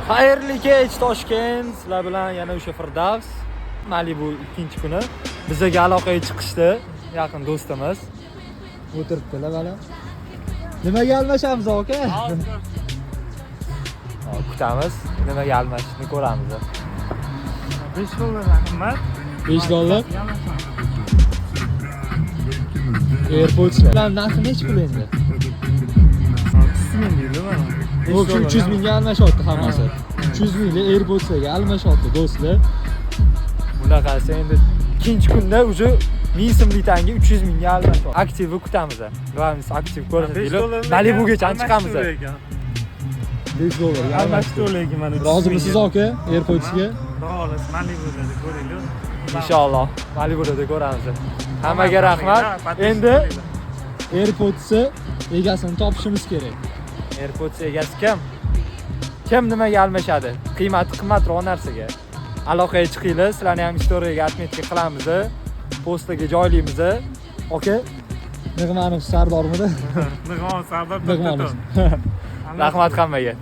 Xayrli kech Toshkent. Sizlar bilan yana o'sha Firdavs. Malibu ikkinchi kuni bizga aloqaga chiqishdi. Yaqin do'stimiz. O'tiribdilar mana. Nimaga almashamiz aka? Kutamiz. Nimaga almashishni ko'ramiz. $5 qimmat. $5. AirPods'lar. Ular narxi necha pul endi? 300 ming deydi mana. 300 mingga almashyapti hammasi. 300 mingga AirPods'larga almashyapti do'stlar. Bunaqasi endi ikkinchi kunda уже 1000 so'mlik tanga 300 mingga almashyapti. Aktivni kutamiz. Globamiz aktiv ko'rsatilib, Malibuga chiqamiz. $5. Almashtirib mana. Rozimisiz aka AirPods'ga? Xolos, Malibuda ko'ringlar. Inshaalloh Malibuda ko'ramiz. Hammaga rahmat. Endi AirPods egasini topishimiz kerak. AirPods egasi kim? Kim nimaga almashadi? Qiymati qimmatroq narsaga. Aloqaga chiqinglar, sizlarni ham storyga atmetga qilamiz, postaga joylaymiz. Oka? Nig'manov Sardormidi? Nig'manov Sardor. Rahmat hammaga.